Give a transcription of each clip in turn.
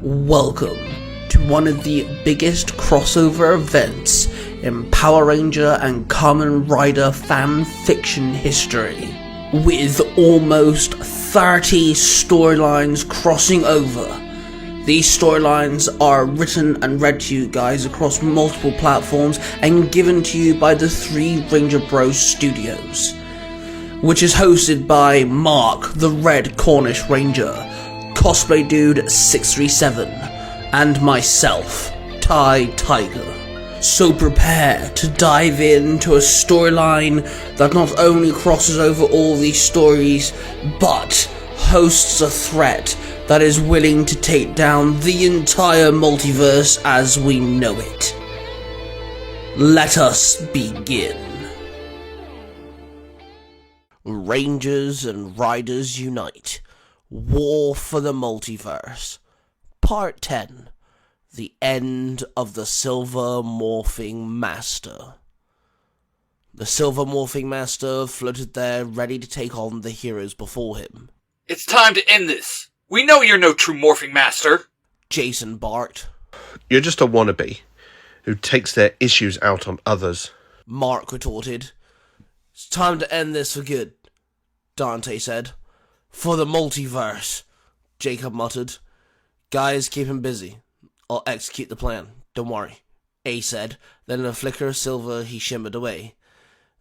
Welcome to one of the biggest crossover events in Power Ranger and Kamen Rider fan fiction history, with almost 30 storylines crossing over. These storylines are written and read to you guys across multiple platforms and given to you by the 3 Ranger Bros Studios, which is hosted by Mark, the Red Cornish Ranger, Cosplay Dude 637, and myself, Ty Tiger. So prepare to dive into a storyline that not only crosses over all these stories, but hosts a threat that is willing to take down the entire multiverse as we know it. Let us begin. Rangers and Riders Unite. War for the Multiverse. Part 10. The End of the Silver Morphing Master. The Silver Morphing Master floated there, ready to take on the heroes before him. It's time to end this. We know you're no true Morphing Master. Jason barked. You're just a wannabe who takes their issues out on others. Mark retorted. It's time to end this for good, Dante said. For the multiverse, Jacob muttered. Guys, keep him busy. I'll execute the plan. Don't worry, A said. Then in a flicker of silver, he shimmered away.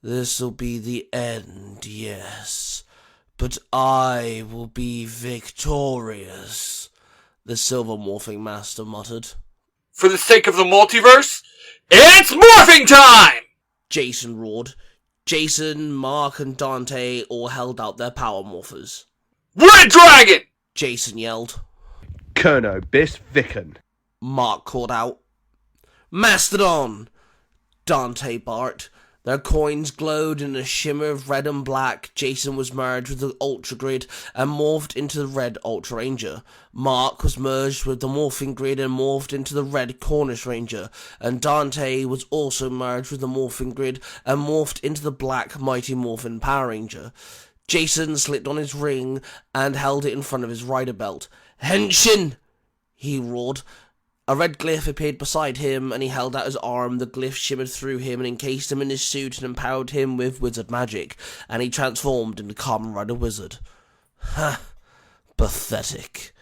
This'll be the end, yes. But I will be victorious, the Silver Morphing Master muttered. For the sake of the multiverse, it's morphing time! Jason roared. Jason, Mark, and Dante all held out their power morphers. Red Dragon! Jason yelled. Kerno bis Vicken. Mark called out. Mastodon! Dante barked. Their coins glowed in a shimmer of red and black. Jason was merged with the Ultra Grid and morphed into the Red Ultra Ranger. Mark was merged with the Morphing Grid and morphed into the Red Cornish Ranger. And Dante was also merged with the Morphing Grid and morphed into the Black Mighty Morphin Power Ranger. Jason slipped on his ring and held it in front of his rider belt. Henshin! He roared. A red glyph appeared beside him, and he held out his arm. The glyph shimmered through him and encased him in his suit and empowered him with wizard magic, and he transformed into Kamen Rider Wizard. Ha! Pathetic,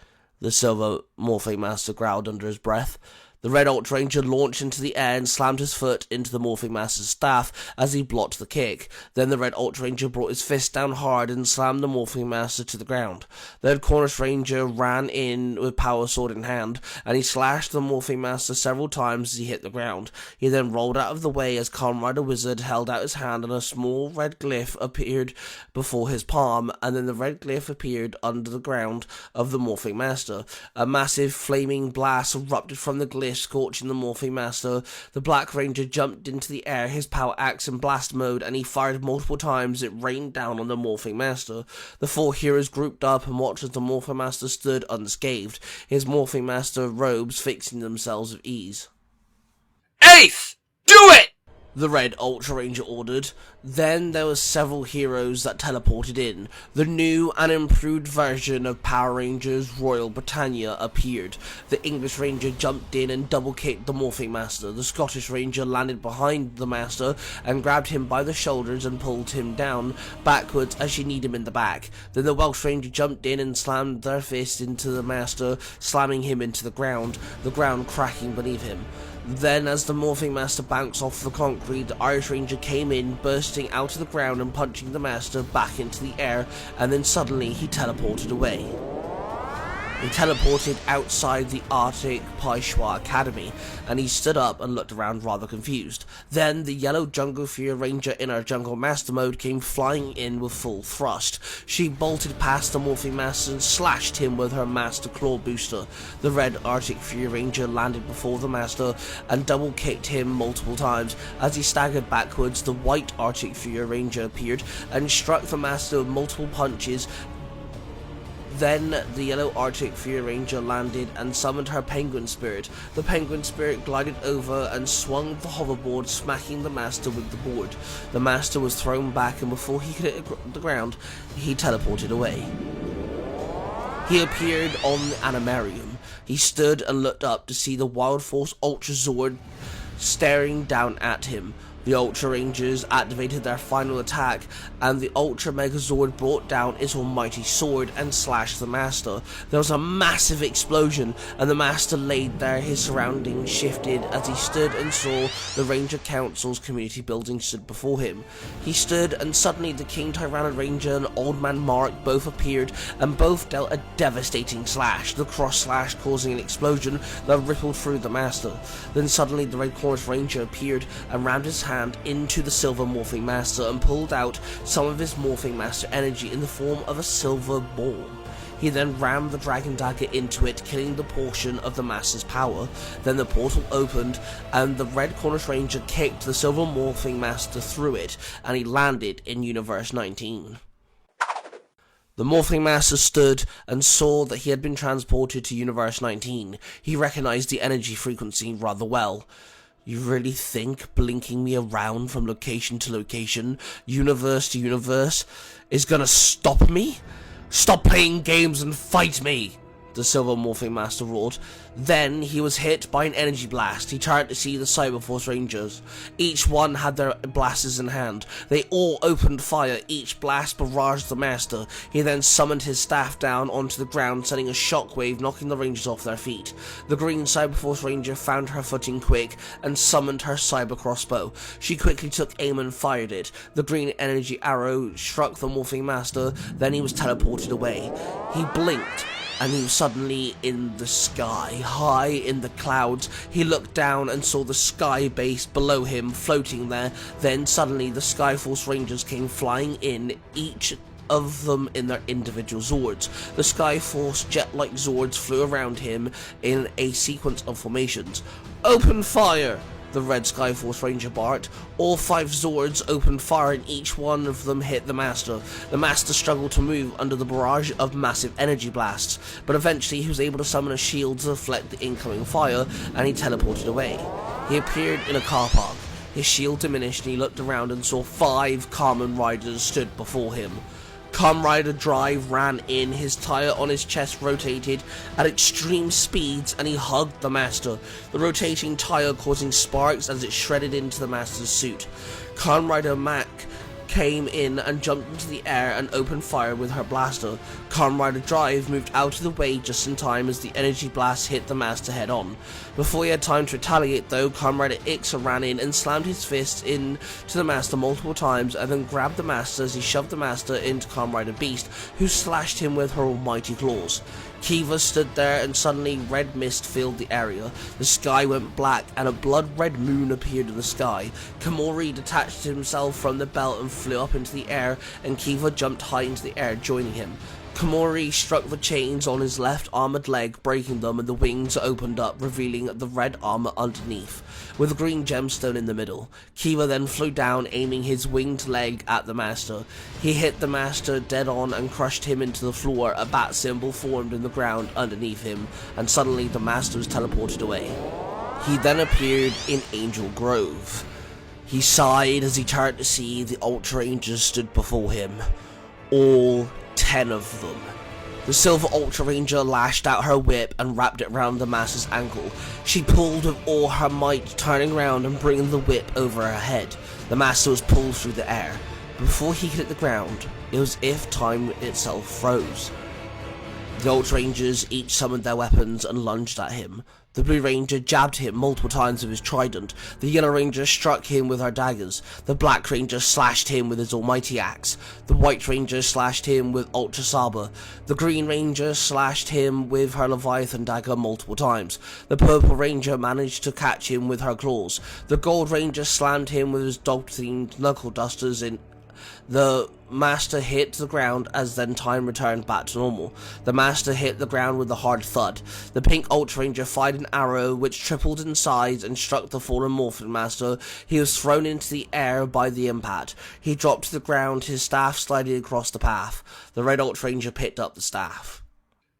the Silver Morphing Master growled under his breath. The Red Ultra Ranger launched into the air and slammed his foot into the Morphing Master's staff as he blocked the kick. Then the Red Ultra Ranger brought his fist down hard and slammed the Morphing Master to the ground. The Red Cornish Ranger ran in with power sword in hand, and he slashed the Morphing Master several times as he hit the ground. He then rolled out of the way as Kamen Rider Wizard held out his hand, and a small red glyph appeared before his palm, and then the red glyph appeared under the ground of the Morphing Master. A massive flaming blast erupted from the glyph, scorching the Morphing Master. The Black Ranger jumped into the air, his power axe in blast mode, and he fired multiple times. It rained down on the Morphing Master. The 4 heroes grouped up and watched as the Morphing Master stood unscathed, his Morphing Master robes fixing themselves with ease. Ace! Do it! The Red Ultra Ranger ordered. Then there were several heroes that teleported in. The new and improved version of Power Rangers Royal Britannia appeared. The English Ranger jumped in and double-kicked the Morphing Master. The Scottish Ranger landed behind the Master and grabbed him by the shoulders and pulled him down backwards as she kneed him in the back. Then the Welsh Ranger jumped in and slammed their fist into the Master, slamming him into the ground cracking beneath him. Then, as the Morphing Master bounced off the concrete, the Irish Ranger came in, bursting out of the ground and punching the Master back into the air, and then suddenly he teleported away. He teleported outside the Arctic Paishwa Academy, and he stood up and looked around rather confused. Then the Yellow Jungle Fear Ranger in her Jungle Master mode came flying in with full thrust. She bolted past the Morphing Master and slashed him with her Master Claw Booster. The Red Arctic Fear Ranger landed before the Master and double-kicked him multiple times. As he staggered backwards, the White Arctic Fear Ranger appeared and struck the Master with multiple punches. Then the Yellow Arctic Fear Ranger landed and summoned her Penguin Spirit. The Penguin Spirit glided over and swung the hoverboard, smacking the Master with the board. The Master was thrown back, and before he could hit the ground, he teleported away. He appeared on the Animarium. He stood and looked up to see the Wild Force Ultra Zord staring down at him. The Ultra Rangers activated their final attack, and the Ultra Megazord brought down its almighty sword and slashed the Master. There was a massive explosion, and the Master laid there. His surroundings shifted as he stood and saw the Ranger Council's community building stood before him. He stood, and suddenly the King Tyrannid Ranger and Old Man Mark both appeared, and both dealt a devastating slash, the cross slash causing an explosion that rippled through the Master. Then suddenly the Red Corners Ranger appeared and rammed his hand into the Silver Morphing Master and pulled out some of his Morphing Master energy in the form of a silver ball. He then rammed the Dragon Dagger into it, killing the portion of the Master's power. Then the portal opened, and the Red Corners Ranger kicked the Silver Morphing Master through it, and he landed in Universe 19. The Morphing Master stood and saw that he had been transported to Universe 19. He recognized the energy frequency rather well. You really think blinking me around from location to location, universe to universe, is gonna stop me? Stop playing games and fight me! The Silver Morphing Master roared. Then he was hit by an energy blast. He turned to see the Cyberforce Rangers. Each one had their blasters in hand. They all opened fire. Each blast barraged the Master. He then summoned his staff down onto the ground, sending a shockwave, knocking the Rangers off their feet. The green Cyberforce Ranger found her footing quick and summoned her cyber crossbow. She quickly took aim and fired it. The green energy arrow struck the Morphing Master. Then he was teleported away. He blinked, and he was suddenly in the sky, high in the clouds. He looked down and saw the sky base below him, floating there. Then suddenly the Skyforce Rangers came flying in, each of them in their individual Zords. The Skyforce jet-like Zords flew around him in a sequence of formations. Open fire! The Red Skyforce Ranger barked. All 5 Zords opened fire, and each one of them hit the Master. The Master struggled to move under the barrage of massive energy blasts, but eventually he was able to summon a shield to deflect the incoming fire, and he teleported away. He appeared in a car park. His shield diminished, and he looked around and saw 5 Kamen Riders stood before him. Kamen Rider Drive ran in, his tire on his chest rotated at extreme speeds, and he hugged the Master, the rotating tire causing sparks as it shredded into the Master's suit. Kamen Rider Mac came in and jumped into the air and opened fire with her blaster. Kamen Rider Drive moved out of the way just in time as the energy blast hit the Master head on. Before he had time to retaliate though, Kamen Rider Ixa ran in and slammed his fist into the Master multiple times, and then grabbed the Master as he shoved the Master into Kamen Rider Beast, who slashed him with her almighty claws. Kiva stood there, and suddenly red mist filled the area. The sky went black, and a blood-red moon appeared in the sky. Kamori detached himself from the belt and flew up into the air, and Kiva jumped high into the air, joining him. Kamori struck the chains on his left armored leg, breaking them, and the wings opened up, revealing the red armor underneath, with a green gemstone in the middle. Kiva then flew down, aiming his winged leg at the Master. He hit the Master dead on and crushed him into the floor. A bat symbol formed in the ground underneath him, and suddenly the Master was teleported away. He then appeared in Angel Grove. He sighed as he turned to see the Ultra Rangers stood before him. All 10 of them. The Silver Ultra Ranger lashed out her whip and wrapped it round the Master's ankle. She pulled with all her might, turning round and bringing the whip over her head. The Master was pulled through the air. Before he could hit the ground, it was as if time itself froze. The Ultra Rangers each summoned their weapons and lunged at him. The Blue Ranger jabbed him multiple times with his trident. The Yellow Ranger struck him with her daggers. The Black Ranger slashed him with his almighty axe. The White Ranger slashed him with Ultra Saber. The Green Ranger slashed him with her Leviathan dagger multiple times. The Purple Ranger managed to catch him with her claws. The Gold Ranger slammed him with his dog-themed knuckle dusters in. The Master hit the ground as then time returned back to normal. The Master hit the ground with a hard thud. The Pink Ultra Ranger fired an arrow which tripled in size and struck the fallen Morphing Master. He was thrown into the air by the impact. He dropped to the ground, his staff sliding across the path. The Red Ultra Ranger picked up the staff.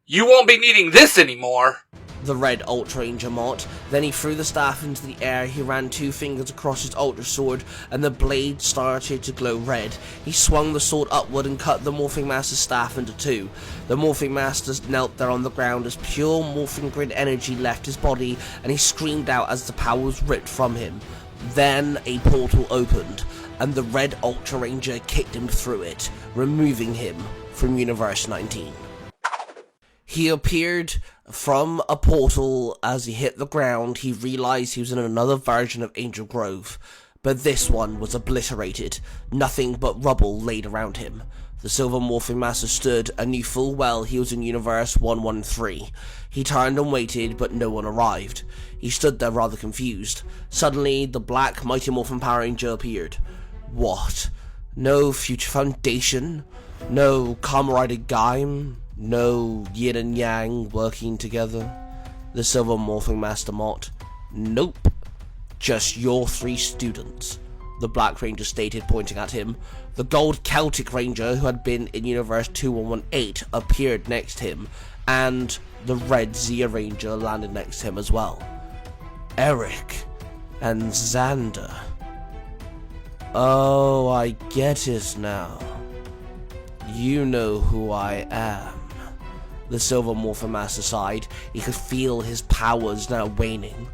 You won't be needing this anymore. The Red Ultra Ranger mocked. Then he threw the staff into the air, he ran 2 fingers across his Ultra Sword, and the blade started to glow red. He swung the sword upward and cut the Morphing Master's staff into 2. The Morphing Master knelt there on the ground as pure Morphing Grid energy left his body, and he screamed out as the power was ripped from him. Then a portal opened, and the Red Ultra Ranger kicked him through it, removing him from Universe 19. He appeared from a portal. As he hit the ground, he realized he was in another version of Angel Grove, but this one was obliterated, nothing but rubble laid around him. The Silver Morphing Master stood and knew full well he was in Universe 113. He turned and waited, but no one arrived. He stood there rather confused. Suddenly, the black Mighty Morphin Power Ranger appeared. What? No Future Foundation? No Comrade Gaim? No yin and yang working together? The Silver Morphing Master mocked. Nope. Just your 3 students, the Black Ranger stated, pointing at him. The Gold Celtic Ranger, who had been in Universe 2118, appeared next to him, and the Red Zia Ranger landed next to him as well. Eric and Xander. Oh, I get it now. You know who I am. The Silver Morphin Master sighed. He could feel his powers now waning.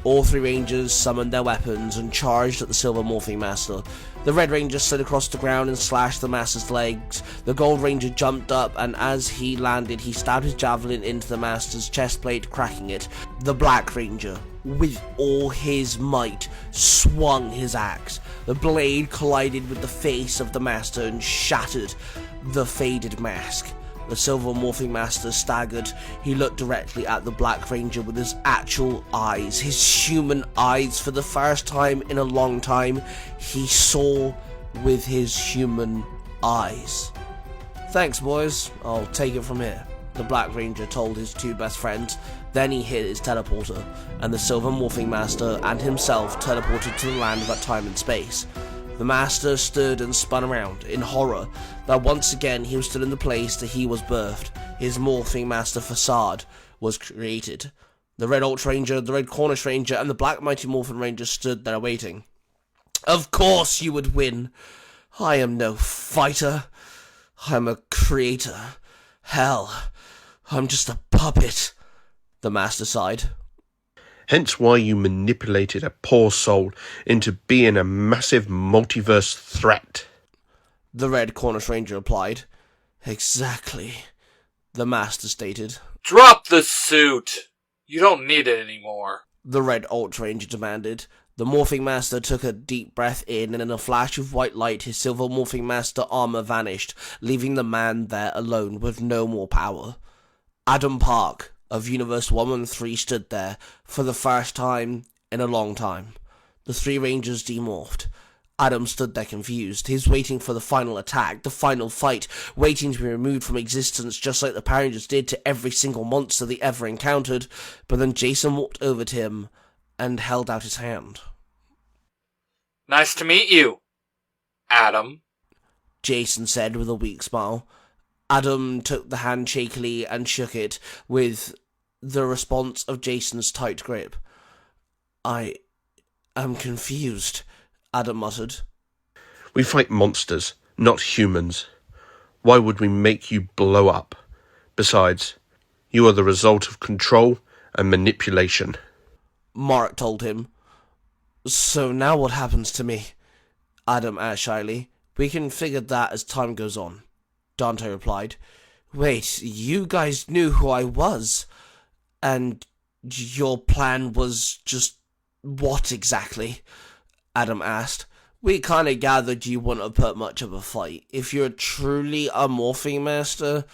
All 3 Rangers summoned their weapons and charged at the Silver Morphing Master. The Red Ranger slid across the ground and slashed the Master's legs. The Gold Ranger jumped up, and as he landed, he stabbed his javelin into the Master's chest plate, cracking it. The Black Ranger, with all his might, swung his axe. The blade collided with the face of the Master and shattered the faded mask. The Silver Morphing Master staggered. He looked directly at the Black Ranger with his actual eyes, his human eyes. For the first time in a long time, he saw with his human eyes. Thanks, boys. I'll take it from here, the Black Ranger told his 2 best friends. Then he hit his teleporter, and the Silver Morphing Master and himself teleported to the land without time and space. The Master stood and spun around in horror that once again he was still in the place that he was birthed. His Morphing Master facade was created. The Red Ultra Ranger, the Red Cornish Ranger, and the Black Mighty Morphin Ranger stood there waiting. Of course you would win. I am no fighter. I am a creator. Hell, I'm just a puppet. The Master sighed. Hence why you manipulated a poor soul into being a massive multiverse threat. The Red Cornish Ranger replied. Exactly, the Master stated. Drop the suit. You don't need it anymore. The Red Ultra Ranger demanded. The Morphing Master took a deep breath in, and in a flash of white light, his Silver Morphing Master armor vanished, leaving the man there alone with no more power. Adam Park of Universe 113 stood there for the first time in a long time. The 3 Rangers demorphed. Adam stood there confused. He was waiting for the final attack, the final fight, waiting to be removed from existence just like the Power Rangers did to every single monster they ever encountered. But then Jason walked over to him and held out his hand. Nice to meet you, Adam, Jason said with a weak smile. Adam took the hand shakily and shook it with the response of Jason's tight grip. I am confused, Adam muttered. We fight monsters, not humans. Why would we make you blow up? Besides, you are the result of control and manipulation. Mark told him. So now what happens to me? Adam asked shyly. We can figure that as time goes on, Dante replied. Wait, you guys knew who I was? And your plan was just what exactly? Adam asked. We kinda gathered you wouldn't have put much of a fight. If you're truly a Morphing Master,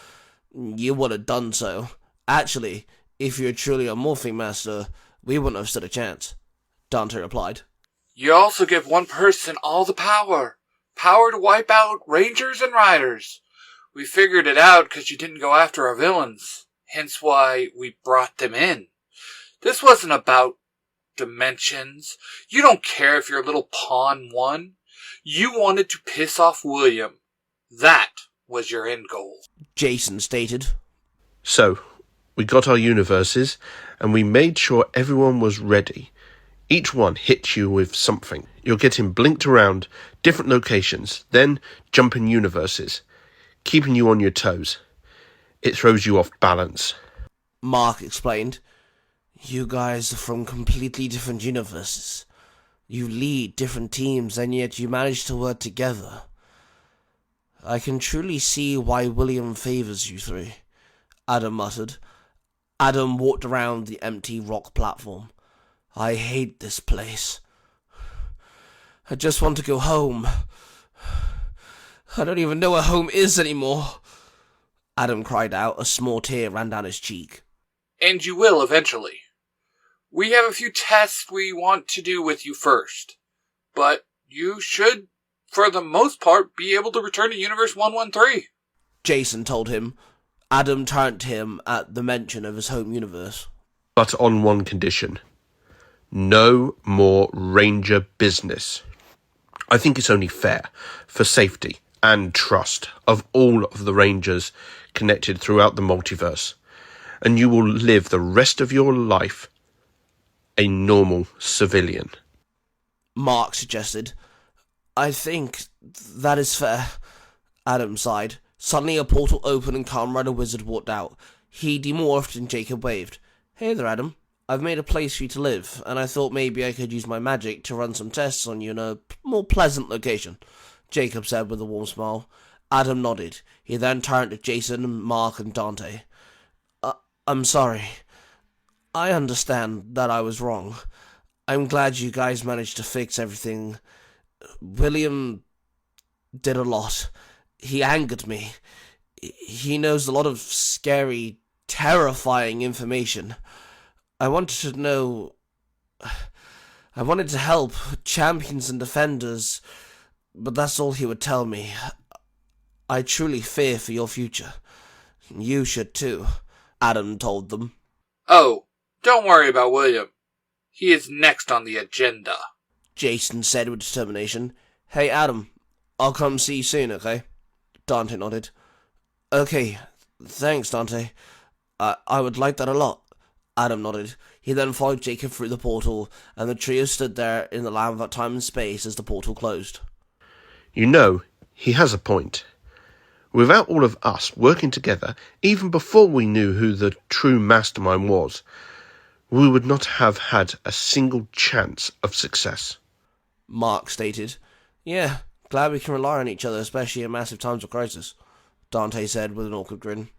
you would have done so. Actually, if you're truly a Morphing Master, we wouldn't have stood a chance, Dante replied. You also give one person all the power. Power to wipe out Rangers and Riders. We figured it out because you didn't go after our villains. Hence why we brought them in. This wasn't about dimensions. You don't care if your little pawn won. You wanted to piss off William. That was your end goal, Jason stated. So, we got our universes, and we made sure everyone was ready. Each one hit you with something. You're getting blinked around different locations, then jumping universes, keeping you on your toes. It throws you off balance. Mark explained. You guys are from completely different universes. You lead different teams, and yet you manage to work together. I can truly see why William favours you three, Adam muttered. Adam walked around the empty rock platform. I hate this place. I just want to go home. I don't even know where home is anymore. Adam cried out. A small tear ran down his cheek. And you will eventually. We have a few tests we want to do with you first. But you should, for the most part, be able to return to Universe 113. Jason told him. Adam turned to him at the mention of his home universe. But on one condition. No more Ranger business. I think it's only fair, for safety and trust of all of the Rangers connected throughout the multiverse. And you will live the rest of your life a normal civilian. Mark suggested. I think that is fair. Adam sighed. Suddenly a portal opened and Kamen Rider Wizard walked out. He demorphed and Jacob waved. Hey there, Adam. I've made a place for you to live, and I thought maybe I could use my magic to run some tests on you in a more pleasant location, Jacob said with a warm smile. Adam nodded. He then turned to Jason, Mark, and Dante. I'm sorry. I understand that I was wrong. I'm glad you guys managed to fix everything. William did a lot. He angered me. He knows a lot of scary, terrifying information. I wanted to help champions and defenders, but that's all he would tell me. I truly fear for your future. You should too, Adam told them. Oh, don't worry about William. He is next on the agenda, Jason said with determination. Hey, Adam, I'll come see you soon, okay? Dante nodded. Okay, thanks, Dante. I would like that a lot. Adam nodded. He then followed Jacob through the portal, and the trio stood there in the land of time and space as the portal closed. You know, he has a point. Without all of us working together, even before we knew who the true mastermind was, we would not have had a single chance of success. Mark stated. Yeah, glad we can rely on each other, especially in massive times of crisis, Dante said with an awkward grin.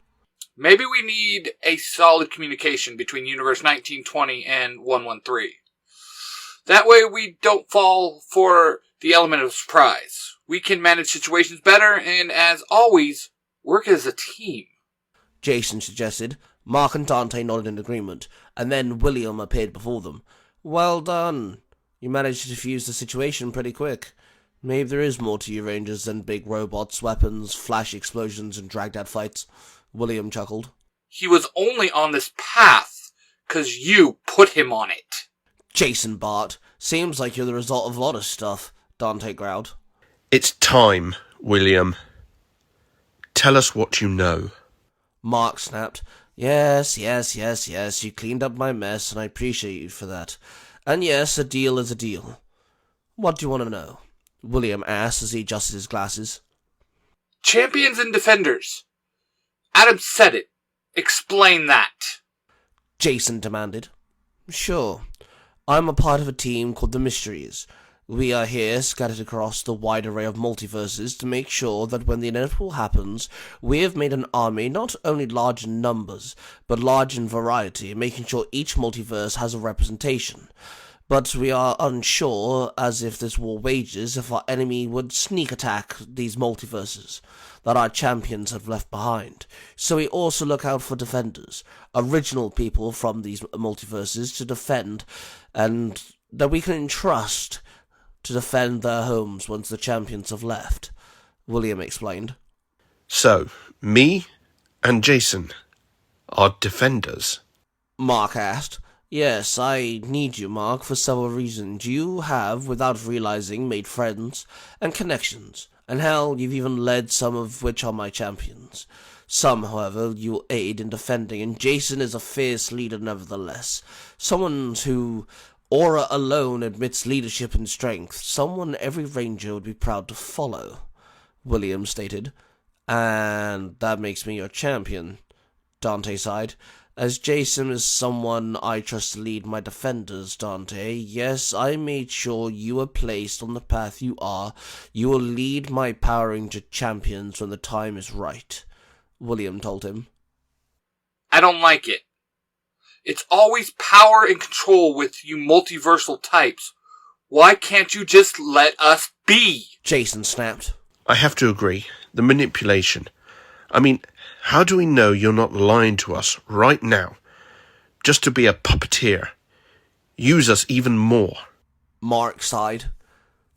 Maybe we need a solid communication between Universe 1920 and 113. That way we don't fall for the element of surprise. We can manage situations better and, as always, work as a team, Jason suggested. Mark and Dante nodded in agreement, and then William appeared before them. Well done. You managed to defuse the situation pretty quick. Maybe there is more to you Rangers than big robots, weapons, flash explosions, and dragged-out fights. William chuckled. He was only on this path 'cause you put him on it, Jason barked. Seems like you're the result of a lot of stuff, Dante growled. It's time, William. Tell us what you know. Mark snapped. Yes, you cleaned up my mess, and I appreciate you for that. And yes, a deal is a deal. What do you want to know? William asked as he adjusted his glasses. Champions and defenders. Adam said it. Explain that, Jason demanded. Sure. I'm a part of a team called the Mysteries. We are here, scattered across the wide array of multiverses, to make sure that when the inevitable happens, we have made an army not only large in numbers, but large in variety, making sure each multiverse has a representation. But we are unsure, as if this war wages, if our enemy would sneak attack these multiverses that our champions have left behind. So we also look out for defenders, original people from these multiverses to defend, and that we can entrust to defend their homes once the champions have left, William explained. So, me and Jason are defenders? Mark asked. Yes, I need you, Mark, for several reasons. You have, without realizing, made friends and connections, and hell, you've even led some of which are my champions. Some, however, you will aid in defending, and Jason is a fierce leader nevertheless. Someone who aura alone admits leadership and strength. Someone every ranger would be proud to follow, William stated. And that makes me your champion, Dante sighed. As Jason is someone I trust to lead my defenders, Dante. Yes, I made sure you were placed on the path you are. You will lead my Power Ranger champions when the time is right, William told him. I don't like it. It's always power and control with you multiversal types. Why can't you just let us be? Jason snapped. I have to agree. The manipulation. I mean, how do we know you're not lying to us right now? Just to be a puppeteer. Use us even more. Mark sighed.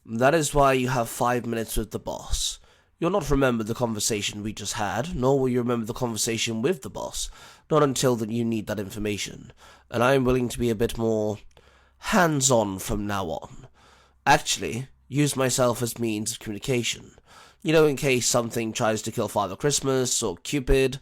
That is why you have 5 minutes with the boss. You'll not remember the conversation we just had, nor will you remember the conversation with the boss, not until that you need that information, and I am willing to be a bit more hands-on from now on. Actually, use myself as means of communication. You know, in case something tries to kill Father Christmas, or Cupid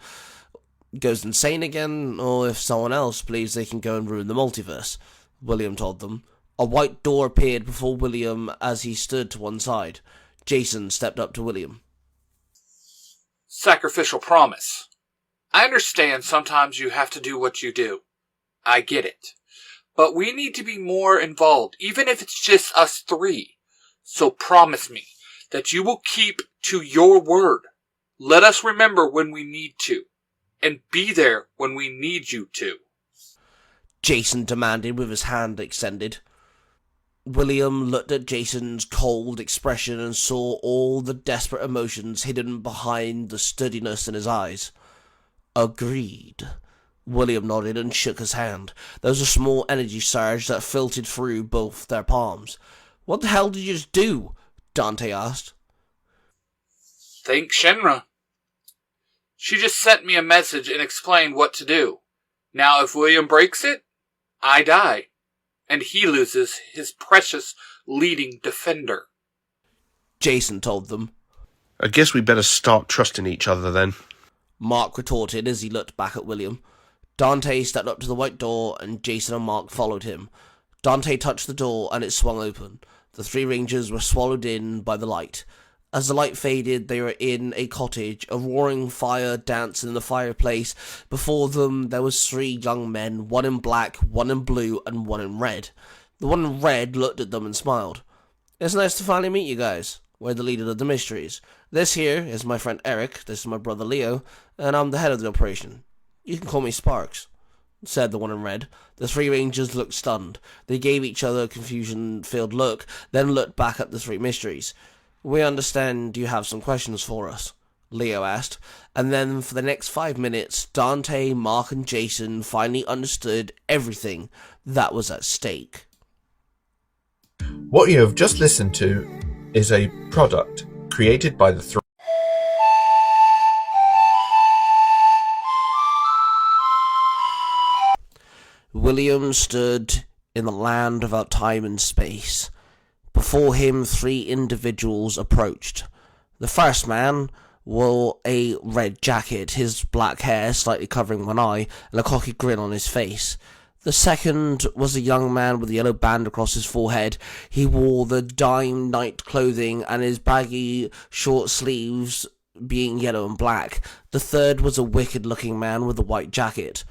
goes insane again, or if someone else believes they can go and ruin the multiverse, William told them. A white door appeared before William as he stood to one side. Jason stepped up to William. Sacrificial promise. I understand sometimes you have to do what you do. I get it. But we need to be more involved, even if it's just us three. So promise me that you will keep to your word. Let us remember when we need to, and be there when we need you to. Jason demanded with his hand extended. William looked at Jason's cold expression and saw all the desperate emotions hidden behind the sturdiness in his eyes. Agreed. William nodded and shook his hand. There was a small energy surge that filtered through both their palms. What the hell did you just do? Dante asked. Thank Shinra. She just sent me a message and explained what to do. Now if William breaks it, I die. And he loses his precious leading defender. Jason told them. I guess we better start trusting each other then. Mark retorted as he looked back at William. Dante stepped up to the white door and Jason and Mark followed him. Dante touched the door and it swung open. The three rangers were swallowed in by the light. As the light faded, they were in a cottage, a roaring fire dancing in the fireplace. Before them, there was three young men, one in black, one in blue, and one in red. The one in red looked at them and smiled. It's nice to finally meet you guys. We're the leader of the mysteries. This here is my friend Eric, this is my brother Leo, and I'm the head of the operation. You can call me Sparks, said the one in red. The three rangers looked stunned. They gave each other a confusion-filled look, then looked back at the three mysteries. We understand you have some questions for us, Leo asked, and then for the next 5 minutes, Dante, Mark, and Jason finally understood everything that was at stake. What you have just listened to is a product created by the William stood in the land without time and space. Before him, three individuals approached. The first man wore a red jacket, his black hair slightly covering one eye, and a cocky grin on his face. The second was a young man with a yellow band across his forehead. He wore the dime night clothing and his baggy short sleeves being yellow and black. The third was a wicked-looking man with a white jacket.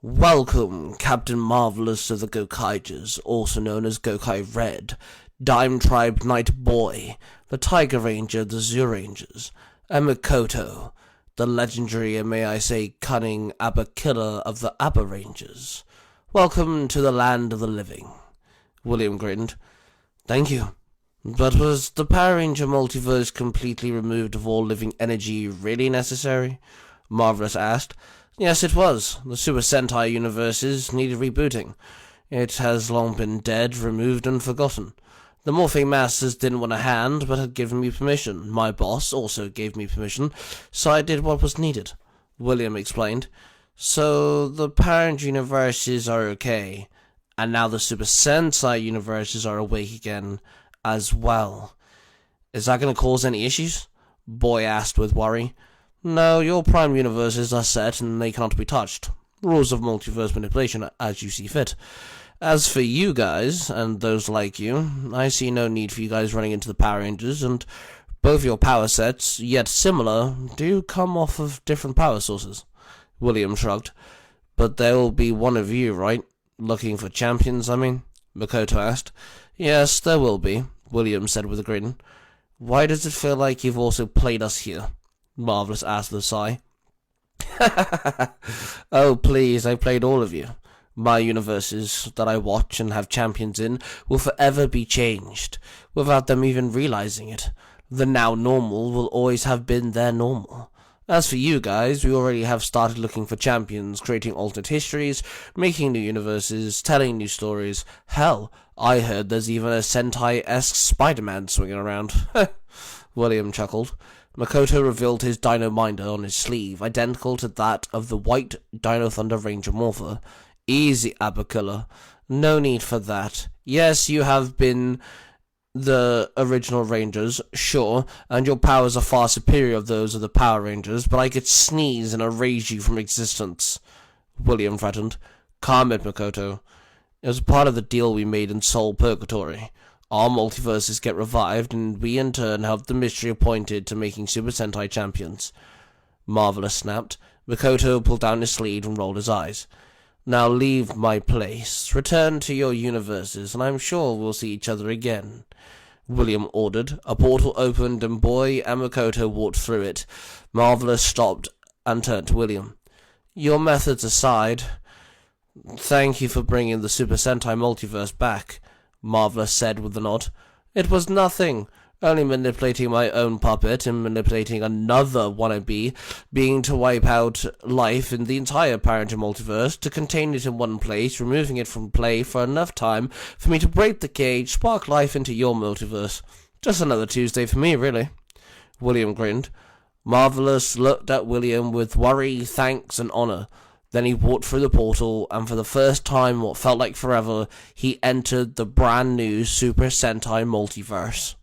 Welcome, Captain Marvelous of the Gokaijas, also known as Gokai Red, Dime Tribe Night Boy, the Tiger Ranger of the Zoo Rangers, and Mikoto, the legendary and may I say cunning Abba Killer of the Abba Rangers. Welcome to the land of the living. William grinned. Thank you. But was the Power Ranger multiverse completely removed of all living energy really necessary? Marvelous asked. Yes, it was. The Super Sentai universes needed rebooting. It has long been dead, removed, and forgotten. The Morphing Masters didn't want a hand, but had given me permission. My boss also gave me permission, so I did what was needed, William explained. So the Power Ranger universes are okay, and now the Super Sentai universes are awake again as well. Is that going to cause any issues? Boy asked with worry. No, your prime universes are set and they cannot be touched. Rules of multiverse manipulation as you see fit. As for you guys, and those like you, I see no need for you guys running into the Power Rangers, and both your power sets, yet similar, do come off of different power sources. William shrugged. But there will be one of you, right? Looking for champions, I mean? Makoto asked. Yes, there will be, William said with a grin. Why does it feel like you've also played us here? Marvelous asked with a sigh. Oh, please, I played all of you. My universes that I watch and have champions in will forever be changed, without them even realizing it. The now normal will always have been their normal. As for you guys, we already have started looking for champions, creating alternate histories, making new universes, telling new stories. Hell, I heard there's even a Sentai-esque Spider-Man swinging around. William chuckled. Makoto revealed his Dino Minder on his sleeve, identical to that of the white Dino Thunder Ranger Morpher. Easy, Abakilla. No need for that. Yes, you have been the original Rangers, sure, and your powers are far superior of those of the Power Rangers, but I could sneeze and erase you from existence. William threatened. Calm it, Makoto. It was part of the deal we made in Soul Purgatory. Our multiverses get revived, and we in turn help the mystery appointed to making Super Sentai champions. Marvelous snapped. Makoto pulled down his sleeve and rolled his eyes. Now leave my place, return to your universes, and I'm sure we'll see each other again. William ordered. A portal opened, and Boy and Makoto walked through it. Marvelous stopped and turned to William. Your methods aside, thank you for bringing the Super Sentai multiverse back, Marvelous said with a nod. It was nothing. Only manipulating my own puppet and manipulating another wannabe, being to wipe out life in the entire Power Ranger multiverse, to contain it in one place, removing it from play for enough time for me to break the cage, spark life into your multiverse. Just another Tuesday for me, really. William grinned. Marvelous looked at William with worry, thanks, and honor. Then he walked through the portal, and for the first time, what felt like forever, he entered the brand new Super Sentai multiverse.